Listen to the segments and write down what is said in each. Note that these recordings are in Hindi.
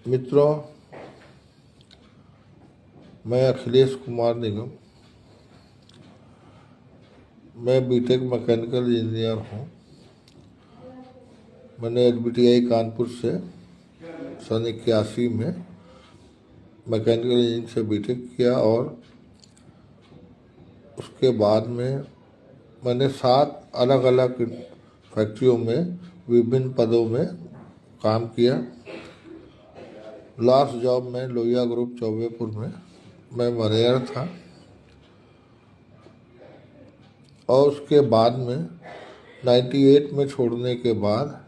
मित्रों, मैं अखिलेश कुमार निगम। मैं बीटेक मैकेनिकल इंजीनियर हूँ। मैंने एसबीटीआई कानपुर से सन 81 में मैकेनिकल इंजीनियरिंग से बीटेक किया और उसके बाद में मैंने 7 अलग अलग फैक्ट्रियों में विभिन्न पदों में काम किया। लास्ट जॉब में लोहिया ग्रुप चौबेपुर में मैं मैनेजर था और उसके बाद में 98 में छोड़ने के बाद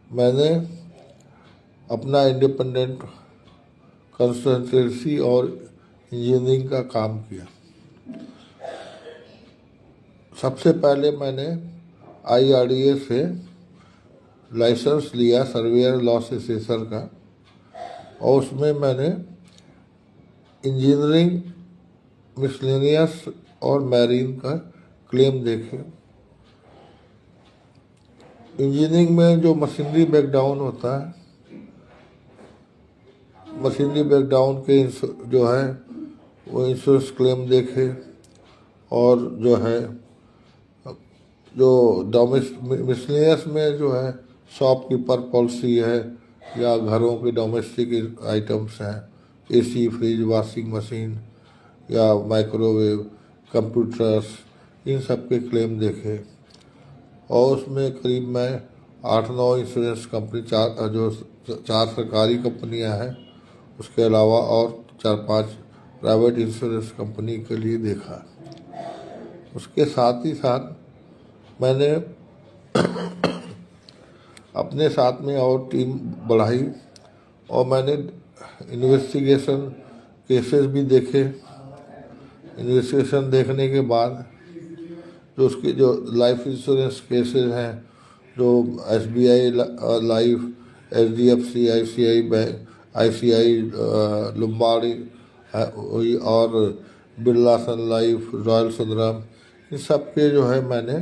मैंने अपना इंडिपेंडेंट कंसल्टेंसी और इंजीनियरिंग का काम किया। सबसे पहले मैंने IRDA से लाइसेंस लिया सर्वेयर लॉस असेसर का और उसमें मैंने इंजीनियरिंग, मिसलेनियस और मैरीन का क्लेम देखे। इंजीनियरिंग में जो मशीनरी ब्रेकडाउन होता है, मशीनरी ब्रेकडाउन के जो है वो इंश्योरेंस क्लेम देखे और जो है जो मिसलेनियस में जो है शॉपकीपर पॉलिसी है या घरों के डोमेस्टिक आइटम्स हैं, AC, फ्रिज, वॉशिंग मशीन या माइक्रोवेव, कंप्यूटर्स, इन सब के क्लेम देखे और उसमें करीब मैं 8-9 इंश्योरेंस कंपनी, चार सरकारी कंपनियां हैं, उसके अलावा और 4-5 प्राइवेट इंश्योरेंस कंपनी के लिए देखा। उसके साथ ही साथ मैंने अपने साथ में और टीम बढ़ाई और मैंने इन्वेस्टिगेशन केसेस भी देखे। इन्वेस्टिगेशन देखने के बाद जो उसके जो लाइफ इंश्योरेंस केसेस हैं, जो SBI life, HDFC, ICI bank, ICI लुम्बार्डी और बिरला सन लाइफ, रॉयल सुंदरम, इन सब के जो है मैंने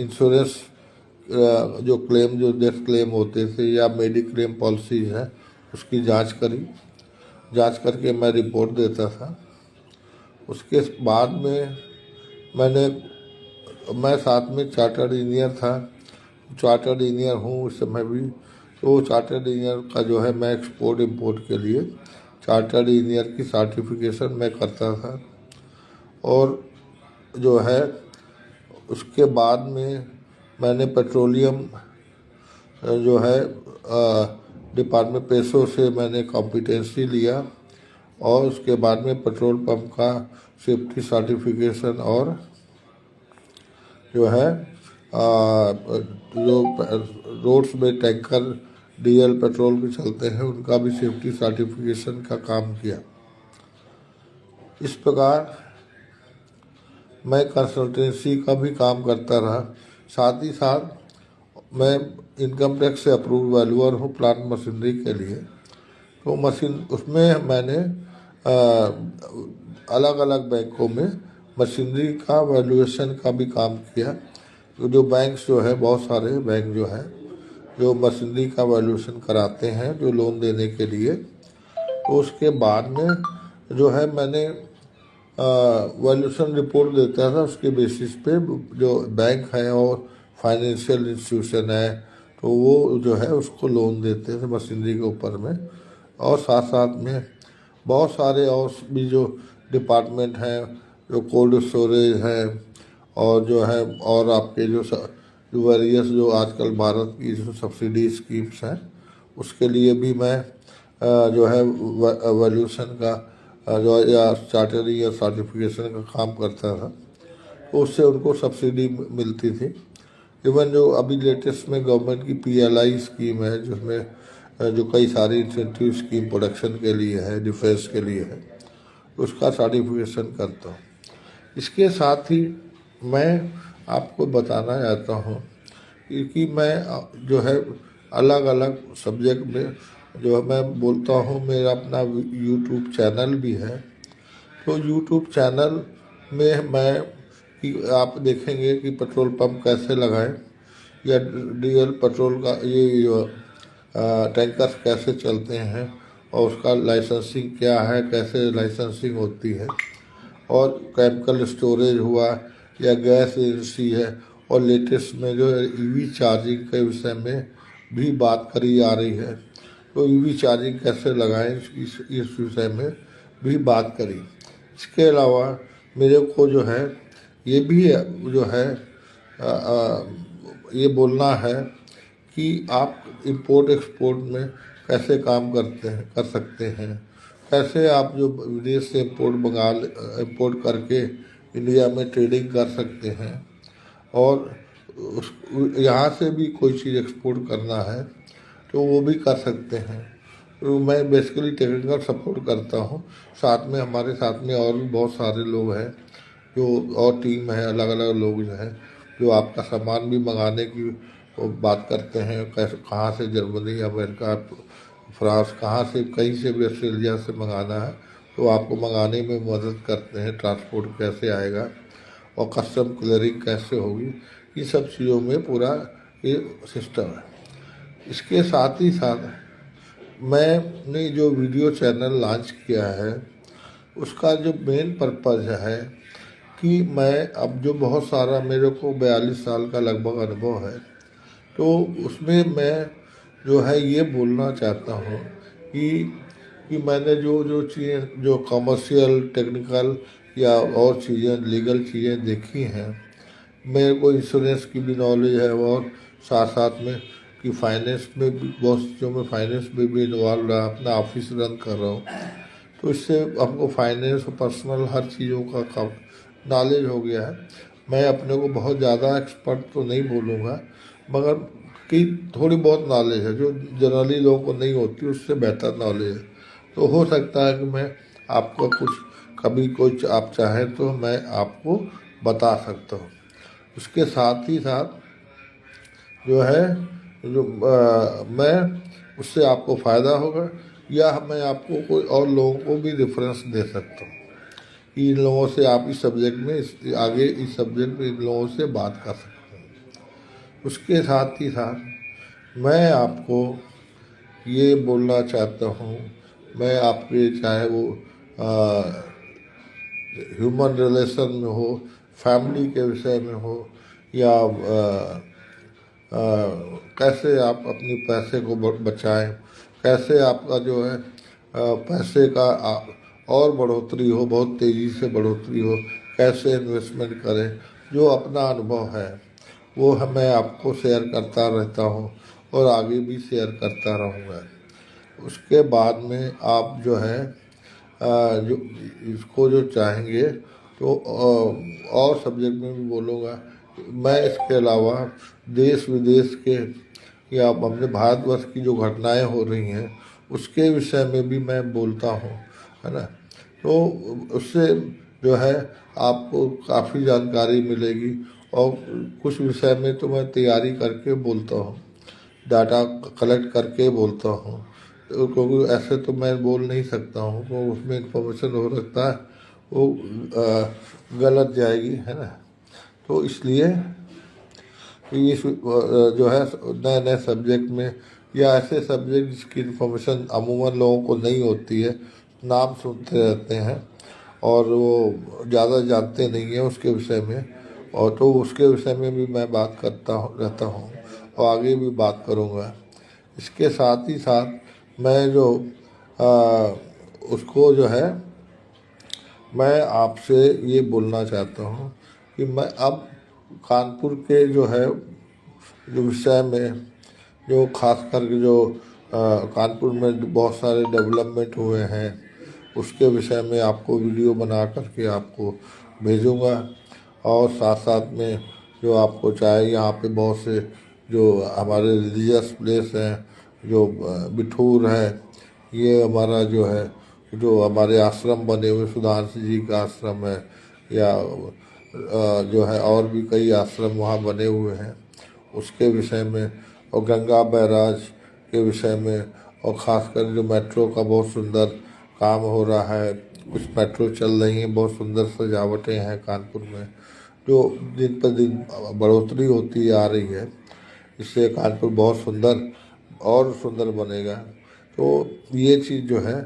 इंश्योरेंस जो क्लेम, जो डेथ क्लेम होते थे या मेडिक्लेम पॉलिसी है, उसकी जांच करी। जांच करके मैं रिपोर्ट देता था। उसके बाद में मैं साथ में चार्टर्ड इंजीनियर था। चार्टर्ड इंजीनियर हूँ इस समय भी। तो चार्टर्ड इंजीनियर का जो है मैं एक्सपोर्ट इंपोर्ट के लिए चार्टर्ड इंजीनियर की सर्टिफिकेशन मैं करता था। और जो है उसके बाद में मैंने पेट्रोलियम जो है डिपार्टमेंट पेशों से मैंने कॉम्पिटेंसी लिया और उसके बाद में पेट्रोल पंप का सेफ्टी सर्टिफिकेशन और जो है जो रोड्स में टैंकर डीजल पेट्रोल भी चलते हैं उनका भी सेफ्टी सर्टिफिकेशन का काम किया। इस प्रकार मैं कंसल्टेंसी का भी काम करता रहा। साथ ही साथ मैं इनकम टैक्स से अप्रूव वैल्यूअर हूँ प्लांट मशीनरी के लिए। तो मशीन उसमें मैंने अलग अलग बैंकों में मशीनरी का वैल्यूएशन का भी काम किया। तो जो बैंक्स जो है, बहुत सारे बैंक जो है जो मशीनरी का वैल्यूएशन कराते हैं जो लोन देने के लिए, तो उसके बाद में जो है मैंने वैल्यूएशन रिपोर्ट देता था। उसके बेसिस पे जो बैंक है और फाइनेंशियल इंस्टीट्यूशन है तो वो जो है उसको लोन देते थे मशीनरी के ऊपर में। और साथ साथ में बहुत सारे और भी जो डिपार्टमेंट हैं, जो कोल्ड स्टोरेज है और जो है और आपके जो वेरियस जो आजकल भारत की जो सब्सिडी स्कीम्स हैं उसके लिए भी मैं जो है वैल्यूएशन का जो या चार्टर्ड या सर्टिफिकेशन का काम करता था। तो उससे उनको सब्सिडी मिलती थी। इवन जो अभी लेटेस्ट में गवर्नमेंट की PLI स्कीम है जिसमें जो कई सारी इंसेंटिव स्कीम प्रोडक्शन के लिए है, डिफेंस के लिए है, उसका सर्टिफिकेशन करता हूँ। इसके साथ ही मैं आपको बताना चाहता हूँ कि मैं जो है अलग अलग सब्जेक्ट में जो है मैं बोलता हूँ। मेरा अपना YouTube चैनल भी है। तो YouTube चैनल में मैं कि आप देखेंगे कि पेट्रोल पंप कैसे लगाएं या डीजल पेट्रोल का ये टैंकर्स कैसे चलते हैं और उसका लाइसेंसिंग क्या है, कैसे लाइसेंसिंग होती है, और केमिकल स्टोरेज हुआ या गैस एजेंसी है, और लेटेस्ट में जो है ईवी चार्जिंग के विषय में भी बात करी जा रही है। तो ईवी चार्जिंग कैसे लगाएं इस विषय में भी बात करी। इसके अलावा मेरे को जो है ये भी जो है ये बोलना है कि आप इंपोर्ट एक्सपोर्ट में कैसे काम कर सकते हैं, कैसे आप जो विदेश से इंपोर्ट करके इंडिया में ट्रेडिंग कर सकते हैं, और उस यहाँ से भी कोई चीज़ एक्सपोर्ट करना है तो वो भी कर सकते हैं। तो मैं बेसिकली टेक्निकल सपोर्ट करता हूँ। साथ में हमारे साथ में और भी बहुत सारे लोग हैं जो, और टीम है, अलग अलग लोग जो हैं जो आपका सामान भी मंगाने की वो बात करते हैं, कैसे कहाँ से, जर्मनी, अमेरिका, फ्रांस, कहाँ से, कहीं से भी, ऑस्ट्रेलिया से मंगाना है तो आपको मंगाने में मदद करते हैं। ट्रांसपोर्ट कैसे आएगा और कस्टम क्लियरिंग कैसे होगी, ये सब चीज़ों में पूरा ये सिस्टम है। इसके साथ ही साथ मैंने जो वीडियो चैनल लॉन्च किया है उसका जो मेन पर्पज़ है कि मैं अब जो बहुत सारा, मेरे को 42 साल का लगभग अनुभव है, तो उसमें मैं जो है ये बोलना चाहता हूँ कि मैंने जो जो चीज़ें, जो कमर्शियल, टेक्निकल या और चीज़ें, लीगल चीज़ें देखी हैं, मेरे को इंश्योरेंस की भी नॉलेज है, और साथ साथ में कि फाइनेंस में भी बहुत चीज़ों में, फाइनेंस में भी इन्वॉल्व रहा, अपना ऑफिस रन कर रहा हूँ, तो इससे हमको फाइनेंस और पर्सनल हर चीज़ों का नॉलेज हो गया है। मैं अपने को बहुत ज़्यादा एक्सपर्ट तो नहीं बोलूँगा, मगर कि थोड़ी बहुत नॉलेज है जो जनरली लोगों को नहीं होती, उससे बेहतर नॉलेज है। तो हो सकता है कि मैं आपको कुछ, कभी कुछ आप चाहें तो मैं आपको बता सकता हूँ। उसके साथ ही साथ जो है जो मैं उससे आपको फ़ायदा होगा, या मैं आपको कोई और लोगों को भी रेफरेंस दे सकता हूँ कि इन लोगों से आप इस सब्जेक्ट में, इस सब्जेक्ट में इन लोगों से बात कर सकते हैं। उसके साथ ही साथ मैं आपको ये बोलना चाहता हूँ, मैं आपके, चाहे वो ह्यूमन रिलेशन में हो, फैमिली के विषय में हो, या कैसे आप अपने पैसे को बचाएं, कैसे आपका जो है पैसे का और बढ़ोतरी हो, बहुत तेज़ी से बढ़ोतरी हो, कैसे इन्वेस्टमेंट करें, जो अपना अनुभव है वो मैं आपको शेयर करता रहता हूँ और आगे भी शेयर करता रहूँगा। उसके बाद में आप जो है जो इसको जो चाहेंगे तो और सब्जेक्ट में भी बोलूँगा। मैं इसके अलावा देश विदेश के या अपने भारतवर्ष की जो घटनाएं हो रही हैं उसके विषय में भी मैं बोलता हूँ, है ना। तो उससे जो है आपको काफ़ी जानकारी मिलेगी, और कुछ विषय में तो मैं तैयारी करके बोलता हूँ, डाटा कलेक्ट करके बोलता हूँ, क्योंकि ऐसे तो मैं बोल नहीं सकता हूँ, तो उसमें इंफॉर्मेशन हो सकता है वो गलत जाएगी, है ना। तो इसलिए ये जो है नए नए सब्जेक्ट में, या ऐसे सब्जेक्ट जिसकी इन्फॉर्मेशन अमूमन लोगों को नहीं होती है, नाम सुनते रहते हैं और वो ज़्यादा जानते नहीं हैं उसके विषय में, और तो उसके विषय में भी मैं बात करता रहता हूँ और आगे भी बात करूँगा। इसके साथ ही साथ मैं जो उसको जो है मैं आपसे ये बोलना चाहता हूँ कि मैं अब कानपुर के जो है जो विषय में, जो खास करके जो कानपुर में बहुत सारे डेवलपमेंट हुए हैं उसके विषय में आपको वीडियो बना करके आपको भेजूँगा। और साथ साथ में जो आपको चाहे, यहाँ पे बहुत से जो हमारे रिलीजियस प्लेस हैं, जो बिठूर है, ये हमारा जो है, जो हमारे आश्रम बने हुए, सुधांशु जी का आश्रम है, या जो है और भी कई आश्रम वहाँ बने हुए हैं उसके विषय में, और गंगा बैराज के विषय में, और ख़ासकर जो मेट्रो का बहुत सुंदर काम हो रहा है, कुछ मेट्रो चल रही हैं, बहुत सुंदर सजावटें हैं कानपुर में, जो दिन पर दिन बढ़ोतरी होती आ रही है। इससे कानपुर बहुत सुंदर और सुंदर बनेगा। तो ये चीज़ जो है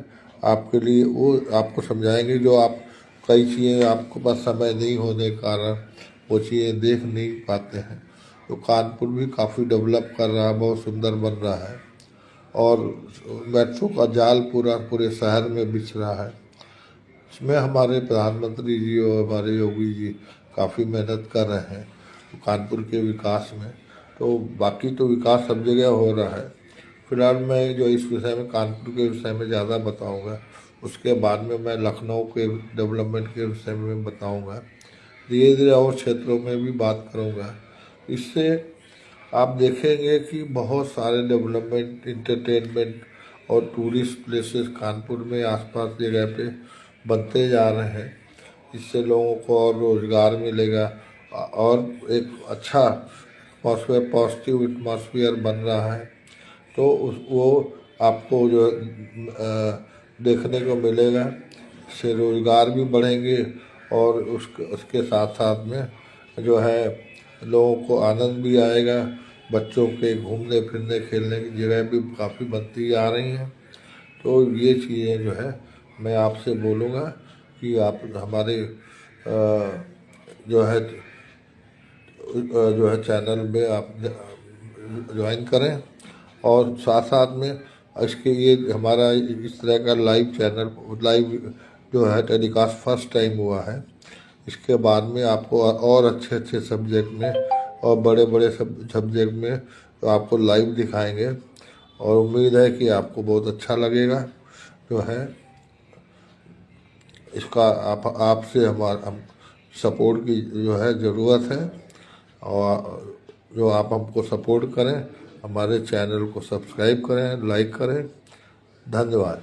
आपके लिए वो आपको समझाएंगे, जो आप कई चीज़ें आपको पास समय नहीं होने के कारण वो चीज़ें देख नहीं पाते हैं। तो कानपुर भी काफ़ी डेवलप कर रहा है, बहुत सुंदर बन रहा है और मेट्रो का जाल पूरे शहर में बिछ रहा है। इसमें हमारे प्रधानमंत्री जी और हमारे योगी जी काफ़ी मेहनत कर रहे हैं कानपुर के विकास में। तो बाकी तो विकास सब जगह हो रहा है। फिलहाल मैं जो इस विषय में कानपुर के विषय में ज़्यादा बताऊंगा, उसके बाद में मैं लखनऊ के डेवलपमेंट के विषय में बताऊंगा। धीरे धीरे और क्षेत्रों में भी बात करूंगा। इससे आप देखेंगे कि बहुत सारे डेवलपमेंट, इंटरटेनमेंट और टूरिस्ट प्लेसेस कानपुर में आसपास जगह पे बनते जा रहे हैं। इससे लोगों को और रोज़गार मिलेगा और एक अच्छा एटमॉस्फेयर, पॉजिटिव एटमॉस्फेयर बन रहा है। तो वो आपको जो देखने को मिलेगा। इससे रोज़गार भी बढ़ेंगे और उसके साथ साथ में जो है लोगों को आनंद भी आएगा। बच्चों के घूमने फिरने खेलने की जगह भी काफ़ी बनती आ रही हैं। तो ये चीज़ें जो है मैं आपसे बोलूँगा कि आप हमारे जो है चैनल में आप ज्वाइन करें और साथ साथ में इसके ये हमारा इस तरह का लाइव जो है टेलीकास्ट फर्स्ट टाइम हुआ है। इसके बाद में आपको और अच्छे अच्छे सब्जेक्ट में और बड़े बड़े सब्जेक्ट में तो आपको लाइव दिखाएंगे और उम्मीद है कि आपको बहुत अच्छा लगेगा। जो है इसका आपसे हम सपोर्ट की जो है ज़रूरत है और जो आप हमको सपोर्ट करें, हमारे चैनल को सब्सक्राइब करें, लाइक करें। धन्यवाद।